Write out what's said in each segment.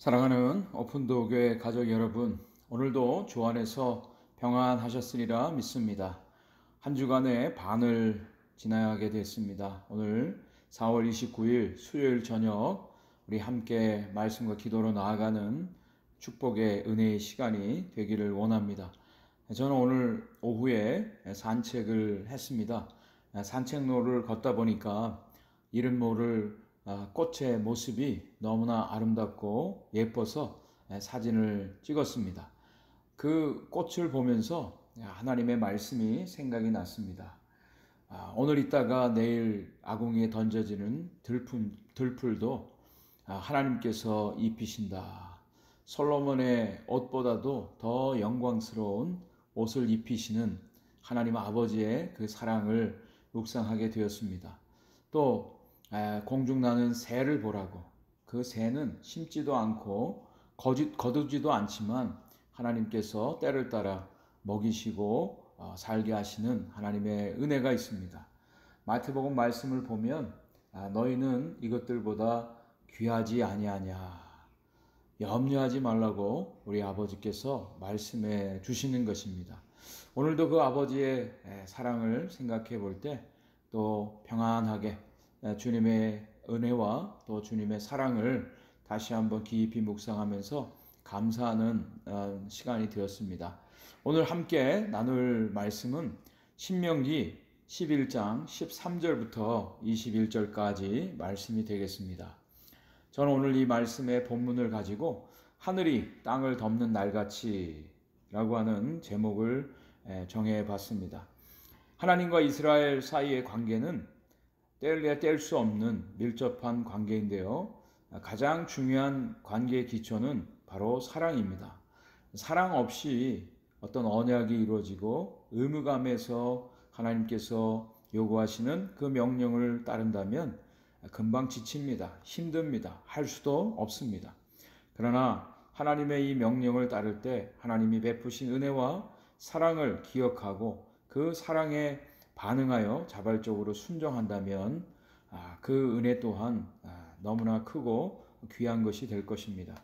사랑하는 오픈도 교회 가족 여러분, 오늘도 주 안에서 평안하셨으리라 믿습니다. 한 주간의 반을 지나게 됐습니다. 오늘 4월 29일 수요일 저녁 우리 함께 말씀과 기도로 나아가는 축복의 은혜의 시간이 되기를 원합니다. 저는 오늘 오후에 산책을 했습니다. 산책로를 걷다 보니까 이름 모를 꽃의 모습이 너무나 아름답고 예뻐서 사진을 찍었습니다. 그 꽃을 보면서 하나님의 말씀이 생각이 났습니다. 오늘 있다가 내일 아궁이에 던져지는 들풀도 하나님께서 입히신다. 솔로몬의 옷보다도 더 영광스러운 옷을 입히시는 하나님 아버지의 그 사랑을 묵상하게 되었습니다. 또 공중나는 새를 보라고. 그 새는 심지도 않고 거두지도 않지만 하나님께서 때를 따라 먹이시고 살게 하시는 하나님의 은혜가 있습니다. 마태복음 말씀을 보면 너희는 이것들보다 귀하지 아니하냐, 염려하지 말라고 우리 아버지께서 말씀해 주시는 것입니다. 오늘도 그 아버지의 사랑을 생각해 볼 때 또 평안하게 주님의 은혜와 또 주님의 사랑을 다시 한번 깊이 묵상하면서 감사하는 시간이 되었습니다. 오늘 함께 나눌 말씀은 신명기 11장 13절부터 21절까지 말씀이 되겠습니다. 저는 오늘 이 말씀의 본문을 가지고 하늘이 땅을 덮는 날같이 라고 하는 제목을 정해봤습니다. 하나님과 이스라엘 사이의 관계는 뗄래야 뗄 수 없는 밀접한 관계인데요. 가장 중요한 관계의 기초는 바로 사랑입니다. 사랑 없이 어떤 언약이 이루어지고 의무감에서 하나님께서 요구하시는 그 명령을 따른다면 금방 지칩니다. 힘듭니다. 할 수도 없습니다. 그러나 하나님의 이 명령을 따를 때 하나님이 베푸신 은혜와 사랑을 기억하고 그 사랑에 반응하여 자발적으로 순종한다면 그 은혜 또한 너무나 크고 귀한 것이 될 것입니다.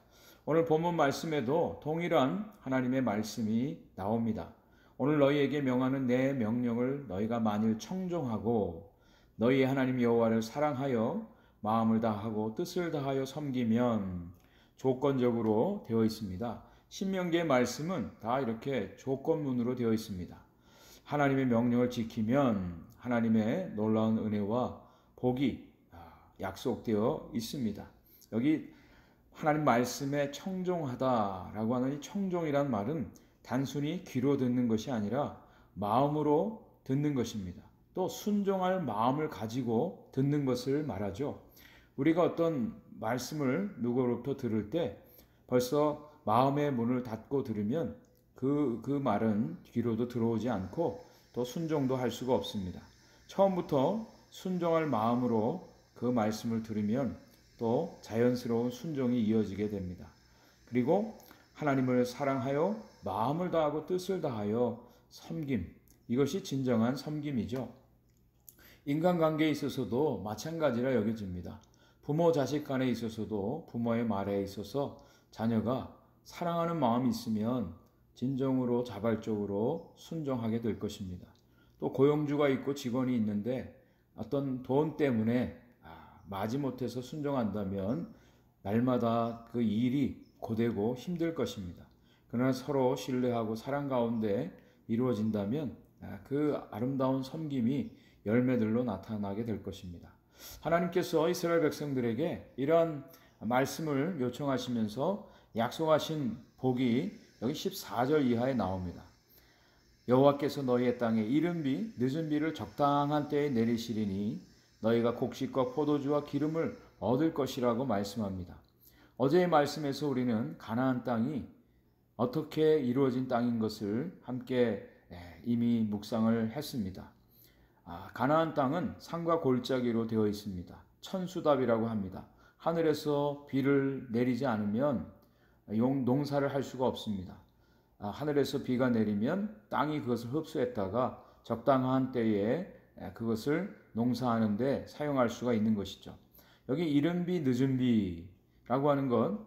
오늘 본문 말씀에도 동일한 하나님의 말씀이 나옵니다. 오늘 너희에게 명하는 내 명령을 너희가 만일 청종하고 너희의 하나님 여호와를 사랑하여 마음을 다하고 뜻을 다하여 섬기면 조건적으로 되어 있습니다. 신명기의 말씀은 다 이렇게 조건문으로 되어 있습니다. 하나님의 명령을 지키면 하나님의 놀라운 은혜와 복이 약속되어 있습니다. 여기 하나님 말씀에 청종하다라고 하는 이 청종이란 말은 단순히 귀로 듣는 것이 아니라 마음으로 듣는 것입니다. 또 순종할 마음을 가지고 듣는 것을 말하죠. 우리가 어떤 말씀을 누구로부터 들을 때 벌써 마음의 문을 닫고 들으면 그 말은 귀로도 들어오지 않고 또 순종도 할 수가 없습니다. 처음부터 순종할 마음으로 그 말씀을 들으면 또 자연스러운 순종이 이어지게 됩니다. 그리고 하나님을 사랑하여 마음을 다하고 뜻을 다하여 섬김, 이것이 진정한 섬김이죠. 인간관계에 있어서도 마찬가지라 여겨집니다. 부모 자식 간에 있어서도 부모의 말에 있어서 자녀가 사랑하는 마음이 있으면 진정으로 자발적으로 순종하게 될 것입니다. 또 고용주가 있고 직원이 있는데 어떤 돈 때문에 마지못해서 순종한다면 날마다 그 일이 고되고 힘들 것입니다. 그러나 서로 신뢰하고 사랑 가운데 이루어진다면 그 아름다운 섬김이 열매들로 나타나게 될 것입니다. 하나님께서 이스라엘 백성들에게 이러한 말씀을 요청하시면서 약속하신 복이 여기 14절 이하에 나옵니다. 여호와께서 너희의 땅에 이른 비 늦은 비를 적당한 때에 내리시리니 너희가 곡식과 포도주와 기름을 얻을 것이라고 말씀합니다. 어제의 말씀에서 우리는 가나안 땅이 어떻게 이루어진 땅인 것을 함께 이미 묵상을 했습니다. 가나안 땅은 산과 골짜기로 되어 있습니다. 천수답이라고 합니다. 하늘에서 비를 내리지 않으면 농사를 할 수가 없습니다. 하늘에서 비가 내리면 땅이 그것을 흡수했다가 적당한 때에 그것을 농사하는 데 사용할 수가 있는 것이죠. 여기 이른 비 늦은 비라고 하는 건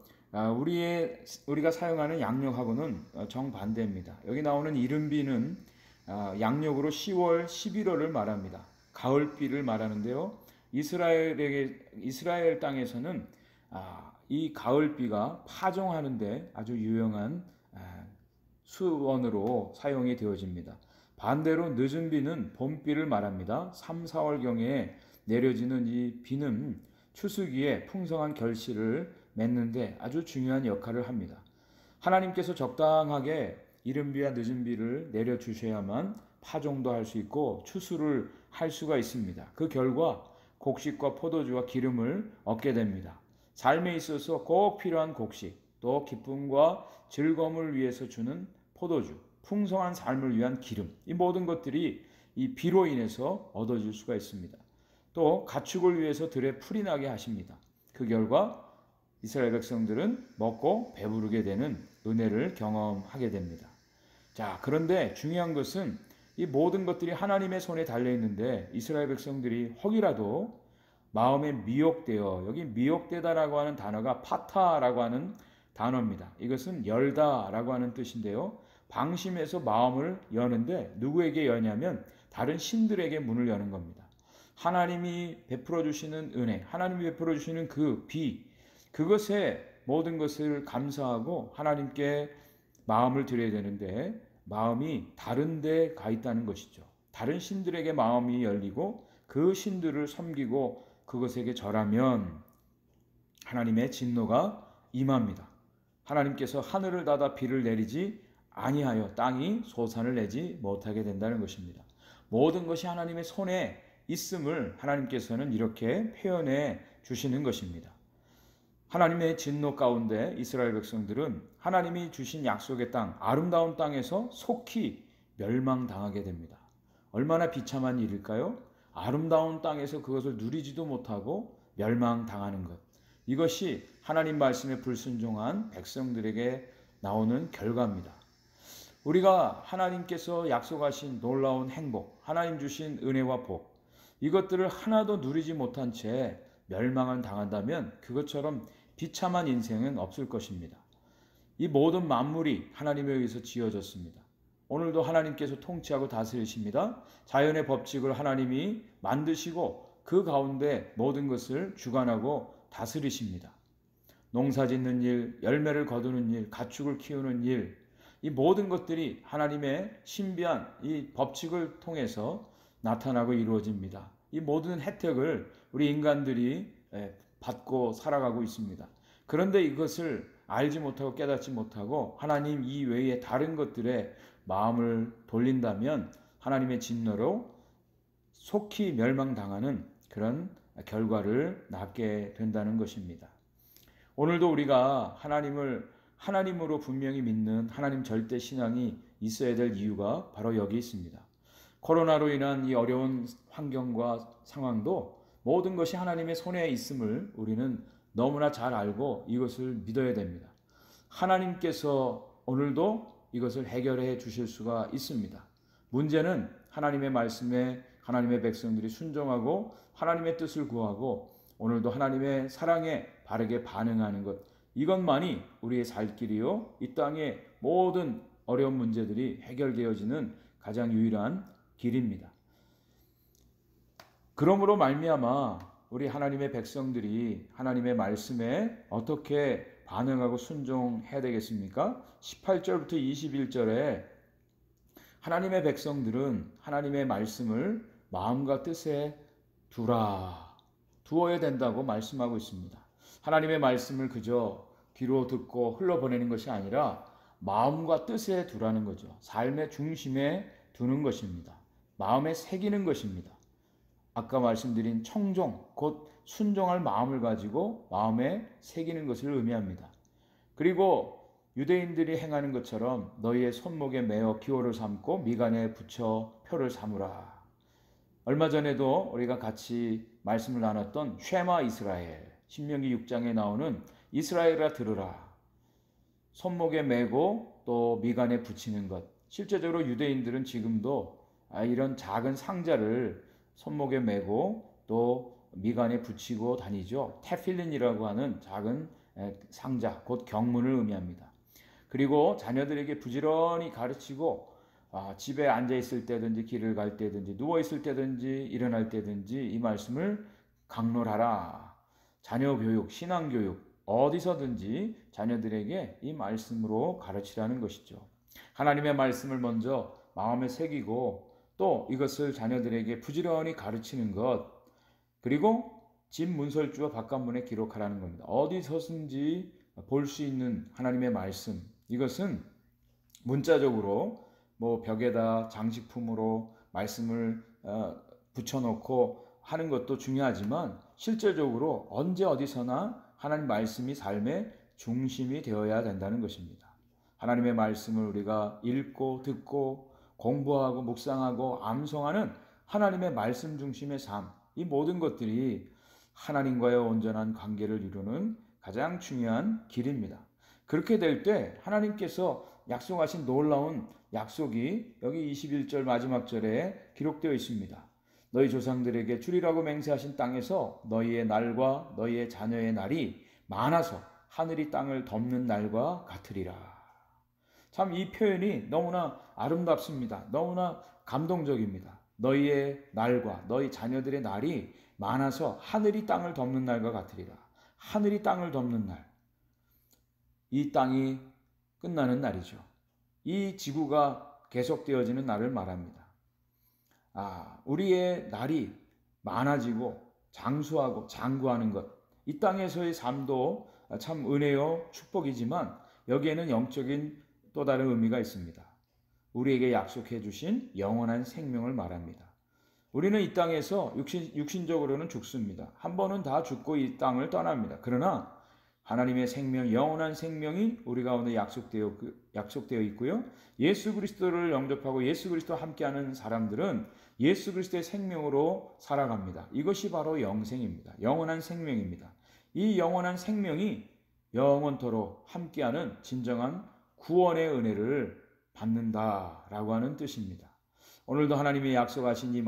우리가 사용하는 양력하고는 정반대입니다. 여기 나오는 이른비는 양력으로 10월, 11월을 말합니다. 가을비를 말하는데요. 이스라엘 땅에서는 이 가을비가 파종하는데 아주 유용한 수원으로 사용이 되어집니다. 반대로 늦은 비는 봄비를 말합니다. 3, 4월경에 내려지는 이 비는 추수기에 풍성한 결실을 맺는데 아주 중요한 역할을 합니다. 하나님께서 적당하게 이른 비와 늦은 비를 내려주셔야만 파종도 할 수 있고 추수를 할 수가 있습니다. 그 결과 곡식과 포도주와 기름을 얻게 됩니다. 삶에 있어서 꼭 필요한 곡식, 또 기쁨과 즐거움을 위해서 주는 포도주, 풍성한 삶을 위한 기름, 이 모든 것들이 이 비로 인해서 얻어질 수가 있습니다. 또 가축을 위해서 들에 풀이 나게 하십니다. 그 결과 이스라엘 백성들은 먹고 배부르게 되는 은혜를 경험하게 됩니다. 자, 그런데 중요한 것은 이 모든 것들이 하나님의 손에 달려 있는데 이스라엘 백성들이 혹이라도 마음에 미혹되어, 여기 미혹되다라고 하는 단어가 파타라고 하는 단어입니다. 이것은 열다라고 하는 뜻인데요. 방심해서 마음을 여는데 누구에게 여냐면 다른 신들에게 문을 여는 겁니다. 하나님이 베풀어 주시는 은혜, 하나님이 베풀어 주시는 그 비, 그것에 모든 것을 감사하고 하나님께 마음을 드려야 되는데 마음이 다른 데 가 있다는 것이죠. 다른 신들에게 마음이 열리고 그 신들을 섬기고 그것에게 절하면 하나님의 진노가 임합니다. 하나님께서 하늘을 닫아 비를 내리지 아니하여 땅이 소산을 내지 못하게 된다는 것입니다. 모든 것이 하나님의 손에 있음을 하나님께서는 이렇게 표현해 주시는 것입니다. 하나님의 진노 가운데 이스라엘 백성들은 하나님이 주신 약속의 땅, 아름다운 땅에서 속히 멸망당하게 됩니다. 얼마나 비참한 일일까요? 아름다운 땅에서 그것을 누리지도 못하고 멸망당하는 것. 이것이 하나님 말씀에 불순종한 백성들에게 나오는 결과입니다. 우리가 하나님께서 약속하신 놀라운 행복, 하나님 주신 은혜와 복, 이것들을 하나도 누리지 못한 채 멸망을 당한다면 그것처럼 비참한 인생은 없을 것입니다. 이 모든 만물이 하나님에 의해서 지어졌습니다. 오늘도 하나님께서 통치하고 다스리십니다. 자연의 법칙을 하나님이 만드시고 그 가운데 모든 것을 주관하고 다스리십니다. 농사 짓는 일, 열매를 거두는 일, 가축을 키우는 일, 이 모든 것들이 하나님의 신비한 이 법칙을 통해서 나타나고 이루어집니다. 이 모든 혜택을 우리 인간들이 받고 살아가고 있습니다. 그런데 이것을 알지 못하고 깨닫지 못하고 하나님 이외에 다른 것들에 마음을 돌린다면 하나님의 진노로 속히 멸망당하는 그런 결과를 낳게 된다는 것입니다. 오늘도 우리가 하나님으로 분명히 믿는 하나님 절대 신앙이 있어야 될 이유가 바로 여기 있습니다. 코로나로 인한 이 어려운 환경과 상황도 모든 것이 하나님의 손에 있음을 우리는 너무나 잘 알고 이것을 믿어야 됩니다. 하나님께서 오늘도 이것을 해결해 주실 수가 있습니다. 문제는 하나님의 말씀에 하나님의 백성들이 순종하고 하나님의 뜻을 구하고 오늘도 하나님의 사랑에 바르게 반응하는 것, 이것만이 우리의 살 길이요 이 땅의 모든 어려운 문제들이 해결되어지는 가장 유일한 길입니다. 그러므로 말미암아 우리 하나님의 백성들이 하나님의 말씀에 어떻게 반응하고 순종해야 되겠습니까? 18절부터 21절에 하나님의 백성들은 하나님의 말씀을 마음과 뜻에 두어야 된다고 말씀하고 있습니다. 하나님의 말씀을 그저 귀로 듣고 흘러보내는 것이 아니라 마음과 뜻에 두라는 거죠. 삶의 중심에 두는 것입니다. 마음에 새기는 것입니다. 아까 말씀드린 청종, 곧 순종할 마음을 가지고 마음에 새기는 것을 의미합니다. 그리고 유대인들이 행하는 것처럼 너희의 손목에 매어 기호를 삼고 미간에 붙여 표를 삼으라. 얼마 전에도 우리가 같이 말씀을 나눴던 쉐마 이스라엘, 신명기 6장에 나오는 이스라엘아 들으라. 손목에 매고 또 미간에 붙이는 것. 실제적으로 유대인들은 지금도 이런 작은 상자를 손목에 매고 또 미간에 붙이고 다니죠. 테필린이라고 하는 작은 상자, 곧 경문을 의미합니다. 그리고 자녀들에게 부지런히 가르치고 집에 앉아 있을 때든지 길을 갈 때든지 누워 있을 때든지 일어날 때든지 이 말씀을 강론하라. 자녀 교육, 신앙 교육 어디서든지 자녀들에게 이 말씀으로 가르치라는 것이죠. 하나님의 말씀을 먼저 마음에 새기고 또 이것을 자녀들에게 부지런히 가르치는 것, 그리고 집 문설주와 바깥문에 기록하라는 겁니다. 어디서든지 볼 수 있는 하나님의 말씀, 이것은 문자적으로 벽에다 장식품으로 말씀을 붙여놓고 하는 것도 중요하지만 실제적으로 언제 어디서나 하나님 말씀이 삶의 중심이 되어야 된다는 것입니다. 하나님의 말씀을 우리가 읽고 듣고 공부하고 묵상하고 암송하는 하나님의 말씀 중심의 삶, 이 모든 것들이 하나님과의 온전한 관계를 이루는 가장 중요한 길입니다. 그렇게 될 때 하나님께서 약속하신 놀라운 약속이 여기 21절 마지막 절에 기록되어 있습니다. 너희 조상들에게 주리라고 맹세하신 땅에서 너희의 날과 너희의 자녀의 날이 많아서 하늘이 땅을 덮는 날과 같으리라. 참 이 표현이 너무나 아름답습니다. 너무나 감동적입니다. 너희의 날과 너희 자녀들의 날이 많아서 하늘이 땅을 덮는 날과 같으리라. 하늘이 땅을 덮는 날. 이 땅이 끝나는 날이죠. 이 지구가 계속되어지는 날을 말합니다. 우리의 날이 많아지고 장수하고 장구하는 것. 이 땅에서의 삶도 참 은혜요 축복이지만 여기에는 영적인 또 다른 의미가 있습니다. 우리에게 약속해 주신 영원한 생명을 말합니다. 우리는 이 땅에서 육신적으로는 죽습니다. 한 번은 다 죽고 이 땅을 떠납니다. 그러나 하나님의 생명, 영원한 생명이 우리 가운데 약속되어 있고요. 예수 그리스도를 영접하고 예수 그리스도와 함께하는 사람들은 예수 그리스도의 생명으로 살아갑니다. 이것이 바로 영생입니다. 영원한 생명입니다. 이 영원한 생명이 영원토록 함께하는 진정한 구원의 은혜를 받는다라고 하는 뜻입니다. 오늘도 하나님이 약속하신 이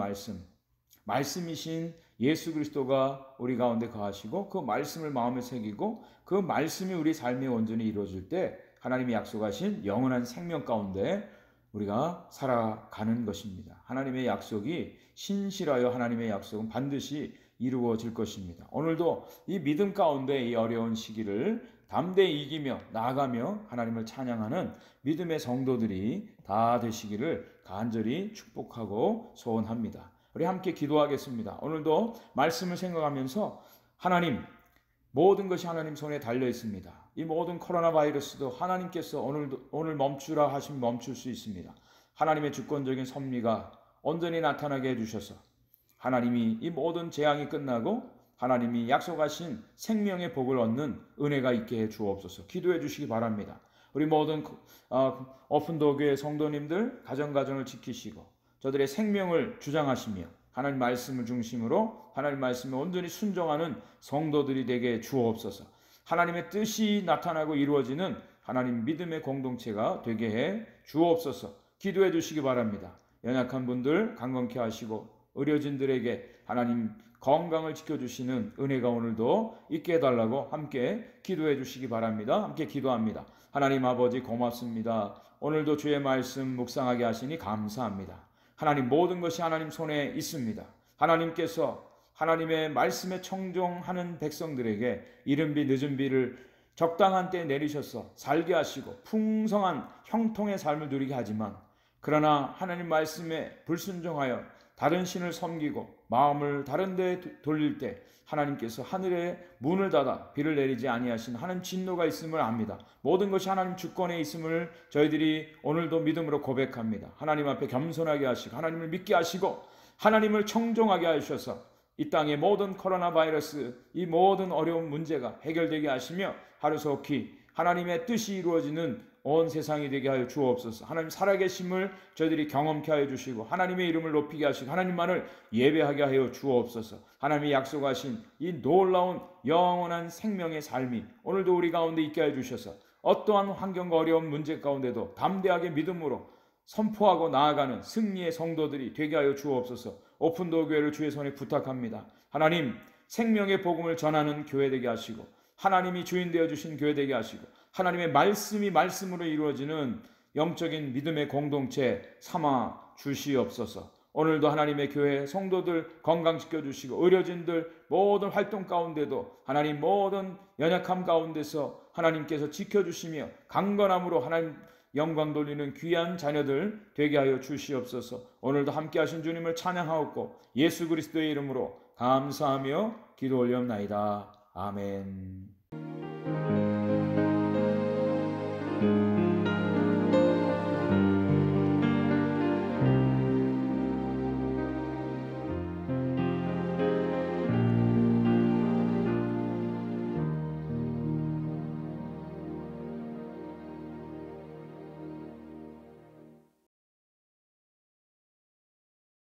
말씀이신 예수 그리스도가 우리 가운데 거하시고 그 말씀을 마음에 새기고 그 말씀이 우리 삶에 온전히 이루어질 때 하나님이 약속하신 영원한 생명 가운데 우리가 살아가는 것입니다. 하나님의 약속이 신실하여 하나님의 약속은 반드시 이루어질 것입니다. 오늘도 이 믿음 가운데 이 어려운 시기를 담대히 이기며 나아가며 하나님을 찬양하는 믿음의 성도들이 다 되시기를 간절히 축복하고 소원합니다. 우리 함께 기도하겠습니다. 오늘도 말씀을 생각하면서 하나님, 모든 것이 하나님 손에 달려 있습니다. 이 모든 코로나 바이러스도 하나님께서 오늘 멈추라 하시면 멈출 수 있습니다. 하나님의 주권적인 섭리가 온전히 나타나게 해주셔서 하나님이 이 모든 재앙이 끝나고 하나님이 약속하신 생명의 복을 얻는 은혜가 있게 해 주옵소서. 기도해 주시기 바랍니다. 우리 모든 오픈도교회 성도님들 가정을 지키시고 저들의 생명을 주장하시며 하나님 말씀을 중심으로 하나님 말씀에 온전히 순종하는 성도들이 되게 주옵소서. 하나님의 뜻이 나타나고 이루어지는 하나님 믿음의 공동체가 되게 해 주옵소서. 기도해 주시기 바랍니다. 연약한 분들 강건케 하시고 의료진들에게 하나님 건강을 지켜주시는 은혜가 오늘도 있게 해달라고 함께 기도해 주시기 바랍니다. 함께 기도합니다. 하나님 아버지 고맙습니다. 오늘도 주의 말씀 묵상하게 하시니 감사합니다. 하나님 모든 것이 하나님 손에 있습니다. 하나님께서 하나님의 말씀에 청종하는 백성들에게 이른 비 늦은 비를 적당한 때에 내리셔서 살게 하시고 풍성한 형통의 삶을 누리게 하지만 그러나 하나님 말씀에 불순종하여 다른 신을 섬기고 마음을 다른 데 돌릴 때 하나님께서 하늘의 문을 닫아 비를 내리지 아니하신 하나님 진노가 있음을 압니다. 모든 것이 하나님 주권에 있음을 저희들이 오늘도 믿음으로 고백합니다. 하나님 앞에 겸손하게 하시고 하나님을 믿게 하시고 하나님을 청종하게 하셔서 이 땅의 모든 코로나 바이러스 이 모든 어려운 문제가 해결되게 하시며 하루속히 하나님의 뜻이 이루어지는 온 세상이 되게 하여 주옵소서. 하나님 살아계심을 저희들이 경험케 하여 주시고 하나님의 이름을 높이게 하시고 하나님만을 예배하게 하여 주옵소서. 하나님이 약속하신 이 놀라운 영원한 생명의 삶이 오늘도 우리 가운데 있게 하여 주셔서 어떠한 환경과 어려운 문제 가운데도 담대하게 믿음으로 선포하고 나아가는 승리의 성도들이 되게 하여 주옵소서. 오픈도어 교회를 주의 손에 부탁합니다. 하나님 생명의 복음을 전하는 교회 되게 하시고 하나님이 주인 되어 주신 교회 되게 하시고 하나님의 말씀이 말씀으로 이루어지는 영적인 믿음의 공동체 삼아 주시옵소서. 오늘도 하나님의 교회 성도들 건강시켜 주시고 의료진들 모든 활동 가운데도 하나님 모든 연약함 가운데서 하나님께서 지켜주시며 강건함으로 하나님 영광 돌리는 귀한 자녀들 되게 하여 주시옵소서. 오늘도 함께 하신 주님을 찬양하옵고 예수 그리스도의 이름으로 감사하며 기도 올리옵나이다. 아멘.